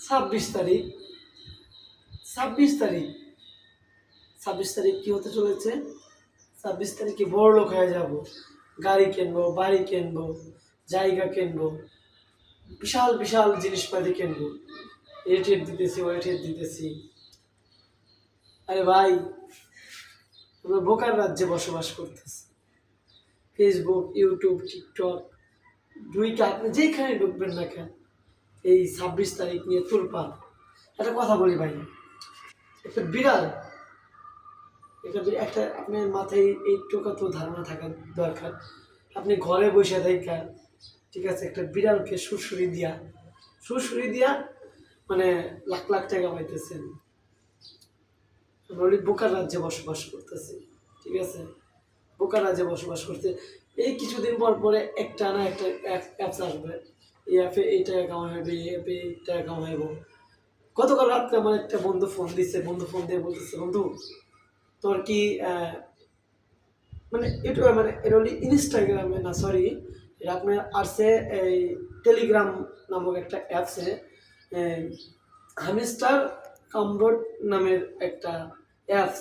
26 তারিখ, 26 তারিখ, 26 তারিখ কি হতে চলেছে? 26 তারিখে বড়লোক হয়ে যাব, গাড়ি কিনবো, বাড়ি কিনবো, জায়গা কিনবো, বিশাল বিশাল জিনিসপাতি কিনবো, এটির দিতেছি ওইটির দিতেছি। আরে ভাই, আমরা বোকার রাজ্যে বসবাস করতেছি। ফেসবুক, ইউটিউব, টিকটক, দুইটা আপনি যেখানে ঢুকবেন না কেন, এই 26 তারিখ নিয়ে তুলপান। একটা কথা বলি ভাই, একটা বিড়াল, একটা আপনার মাথায় এইটুকু তো ধারণা থাকা দরকার। আপনি ঘরে বসে থাকা, ঠিক আছে, একটা বিড়ালকে সুড়সুড়ি দিয়া মানে লাখ লাখ টাকা পাইতেছেন। আমরা বোকার রাজ্যে বসবাস করতেছি, ঠিক আছে, বোকার রাজ্যে বসবাস করতে। এই কিছুদিন পর পরে একটা না একটা অ্যাপস আসবে, এই অ্যাপে এই টাকা কামাইবে, এই অ্যাপে এই টাকা কামাইব। গতকাল রাত্রে আমার একটা বন্ধু ফোন দিচ্ছে, বন্ধু ফোন দিয়ে বলতেছে, বন্ধু তোর কি মানে এটা মানে এটা হলো ইনস্টাগ্রামে না, সরি, এটা আপনার আসছে এই টেলিগ্রাম নামক একটা অ্যাপসে, হামিস্টার কমবোর্ড নামের একটা অ্যাপস,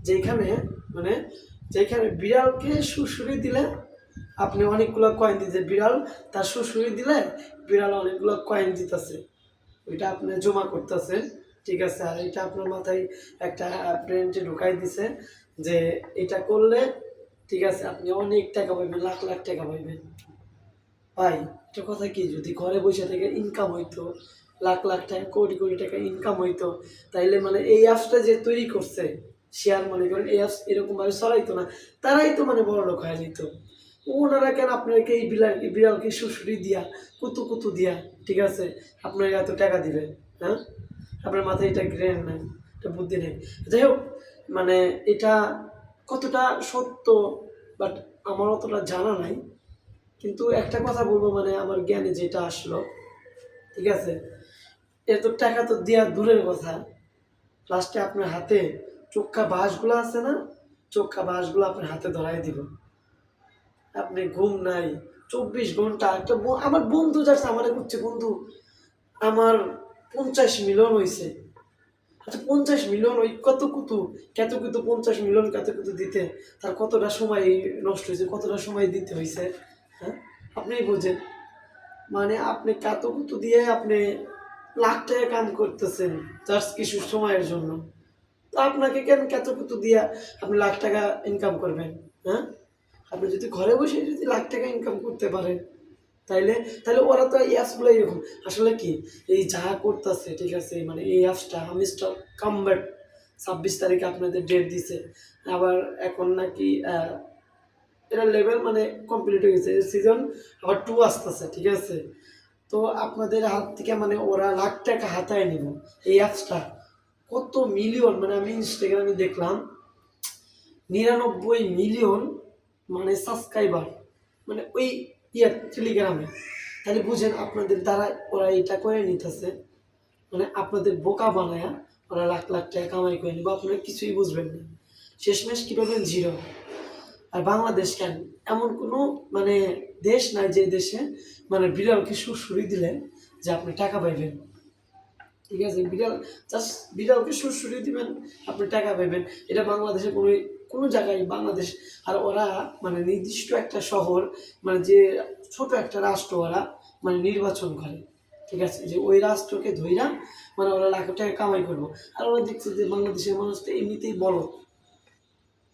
যেখানে মানে যেখানে বিড়ালকে সুড়সুড়ি দিলে আপনি অনেকগুলো কয়েন দিতে, বিড়াল তার সুড়সুড়ি দিলে বিড়াল অনেকগুলো কয়েন দিতেছে, ওইটা আপনি জমা করতেছে, ঠিক আছে। আর এটা আপনার মাথায় একটা ব্রেনটে ঢুকাই দিছে যে এটা করলে, ঠিক আছে, আপনি অনেক টাকা পাইবেন, লাখ লাখ টাকা পাইবেন। ভাই, একটা কথা কি, যদি ঘরে বসে থেকে ইনকাম হইতো, লাখ লাখ টাকা, কোটি কোটি টাকা ইনকাম হইতো, তাইলে মানে এই অ্যাপসটা যে তৈরি করছে, শেয়ার মনে করেন এই অ্যাপস এরকমভাবে চলাইতো না, তারাই তো মানে বড় লোক হয়ে যেত। ওনারা কেন আপনাকে এই বিড়ালকে সুশুরি দিয়া, কুতু কুতু দিয়া, ঠিক আছে, আপনার এত টাকা দিবে? হ্যাঁ, আপনার মাথায় এটা জ্ঞান নাই, এটা বুদ্ধি নেই। যাই হোক, মানে এটা কতটা সত্য বাট আমার অতটা জানা নাই, কিন্তু একটা কথা বলবো, মানে আমার জ্ঞানে যেটা আসলো, ঠিক আছে, এত টাকা তো দেওয়া দূরের কথা, লাস্টে আপনার হাতে চোখা বাঁশগুলো আছে না, চোখা বাঁশগুলো আপনার হাতে ধরাই দিব। আপনি ঘুম নাই 24 ঘন্টা। একটা আমার বন্ধু যাচ্ছে আমার করছে, বন্ধু আমার 50 মিলিয়ন হয়েছে। আচ্ছা, 50 মিলিয়ন ওই কত কুতু, কত কুতু 50 মিলিয়ন কত কুতু দিতে তার কতটা সময় নষ্ট হয়েছে, কতটা সময় দিতে হয়েছে, হ্যাঁ, আপনি বোঝেন। মানে আপনি কত কুতু দিয়ে আপনি লাখ টাকা কাম করতেছেন জাস্ট কিছু সময়ের জন্য, তো আপনাকে কেন কত কুতু দিয়া আপনি লাখ টাকা ইনকাম করবেন? হ্যাঁ, আপনি যদি ঘরে বসে যদি লাখ টাকা ইনকাম করতে পারেন, তাইলে তাহলে ওরা তো এই অ্যাপসগুলো এরকম আসলে কি, এই যা করতেছে, ঠিক আছে, মানে এই অ্যাপসটা মিস্টার কামব্যাট 26 তারিখে আপনাদের ডেট দিছে, আবার এখন নাকি এটা লেভেল মানে কমপ্লিট হয়ে গেছে, সিজন আবার 2 আসতেছে, ঠিক আছে। তো আপনাদের হাত থেকে মানে ওরা লাখ টাকা হাতায় নিব। এই অ্যাপসটা কত মিলিয়ন, মানে আমি ইনস্টাগ্রামে দেখলাম 99 মিলিয়ন মানে সাবস্ক্রাইবার, মানে ওই টেলিগ্রামে। তাহলে বুঝেন আপনাদের দ্বারা ওরা এটা করে নিতেছে, মানে আপনাদের বোকা বানায়া ওরা লাখ লাখ টাকা কামাই করে নিব, আপনারা কিছুই বুঝবেন না, শেষমেশ কী পাবেন? জিরো। আর বাংলাদেশ কেন, এমন কোনো মানে দেশ নাই যে দেশে মানে বিড়ালকে সুড়সুড়ি দিলে যে আপনি টাকা পাইবেন, ঠিক আছে, জাস্ট বিড়ালকে সুড়সুড়ি দিবেন, আপনি টাকা পাইবেন। এটা বাংলাদেশে কোনো কোনো জায়গায় বাংলাদেশ। আর ওরা মানে নির্দিষ্ট একটা শহর, মানে যে ছোট একটা রাষ্ট্র ওরা মানে নির্বাচন করে, ঠিক আছে, যে ওই রাষ্ট্রকে ধইরা মানে ওরা লাখ টাকা কামাই করবো। আর ওরা দেখছে যে বাংলাদেশের মানুষ তো এমনিতেই বলো,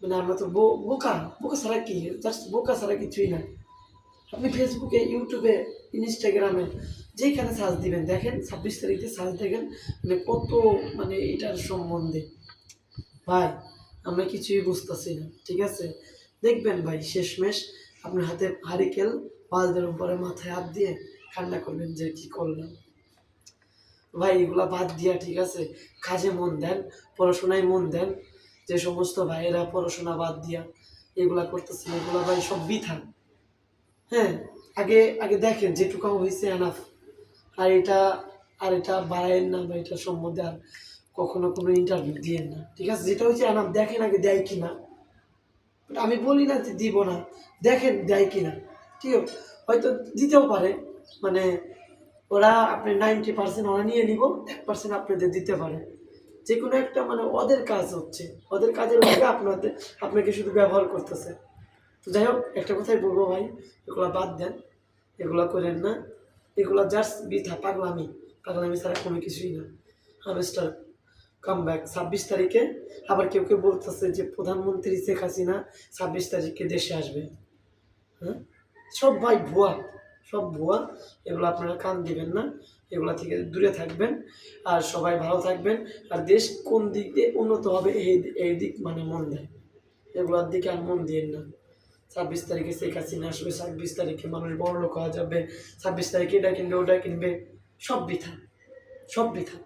মানে আমরা তো বোকা, বোকা ছাড়া কি, জাস্ট বোকা ছাড়া কিছুই না। আপনি ফেসবুকে, ইউটিউবে, ইনস্টাগ্রামে যেখানে সার্চ দিবেন, দেখেন 26 তারিখে সার্চ দেখেন, মানে কত মানে এটার সম্বন্ধে। ভাই, আমরা কিছুই বুঝতেছি না, ঠিক আছে। দেখবেন ভাই, শেষমেশ আপনার হাতে হারিকেল 5 দিন পরে মাথায় হাত দিয়ে কান্না করবেন যে কি করলাম। ভাই, এগুলা বাদ দিয়া, ঠিক আছে, কাজে মন দেন, পড়াশোনায় মন দেন। যে সমস্ত ভাইয়েরা পড়াশোনা বাদ দিয়া এগুলা করতেছেন, এগুলা ভাই সব বৃথা। হ্যাঁ, আগে আগে দেখেন যেটুকু হয়েছে এনাফ। আর এটা বাড়ায়েন না, বা এটা সম্বন্ধে আর কখনো কোনো ইন্টারভিউ দিয়েন না, ঠিক আছে। যেটা হচ্ছে এনাফ, দেখেন আগে দেয় কিনা। আমি বলি না যে দিব না, দেখেন দেয় কিনা, ঠিক আছে। হয়তো দিতেও পারে, মানে ওরা আপনি 90% ওরা নিয়ে নিব, 1% আপনাদের দিতে পারে। যে কোনো একটা মানে ওদের কাজ হচ্ছে, ওদের কাজের মধ্যে আপনাকে শুধু ব্যবহার করতেছে। তো যাই হোক, একটা কথাই বলবো ভাই, এগুলা বাদ দেন, এগুলা করেন না, এগুলা জাস্ট বৃথা পাগলামি, পাগলামি ছাড়া কোনো কিছুই না। হামস্টার কাম ব্যাক 26 তারিখে। আবার কেউ কেউ বলতেছে যে প্রধানমন্ত্রী শেখ হাসিনা 26 তারিখে দেশে আসবে। হ্যাঁ, সব ভাই ভুয়া, সব ভুয়া। এগুলো আপনারা কান দিবেন না, এগুলা থেকে দূরে থাকবেন। আর সবাই ভালো থাকবেন। আর দেশ কোন দিক দিয়ে উন্নত হবে এই দিক মানে মন দেয়, এগুলোর দিকে আর মন দিয়েন না। 26 তারিখে শেখ হাসিনা আসবে, 26 তারিখে মানুষ বড়লোক হওয়া যাবে, 26 তারিখে এটা কিনবে ওটা কিনবে, সব বৃথা, সব বৃথা।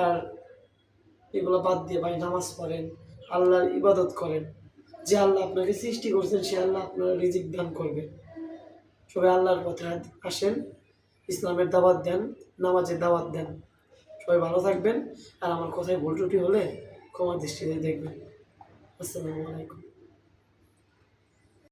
আর এগুলো বাদ দিয়ে ভাই নামাজ পড়েন, আল্লাহর ইবাদত করেন। যে আল্লাহ আপনাকে সৃষ্টি করছেন সে আল্লাহ আপনার রিজিক দান করবে। সবাই আল্লাহর পথে আসেন, ইসলামের দাওয়াত দেন, নামাজের দাওয়াত দেন। সবাই ভালো থাকবেন। আর আমার কথায় ভুল ত্রুটি হলে ক্ষমা দৃষ্টিতে দেখবেন। আসসালামু আলাইকুম।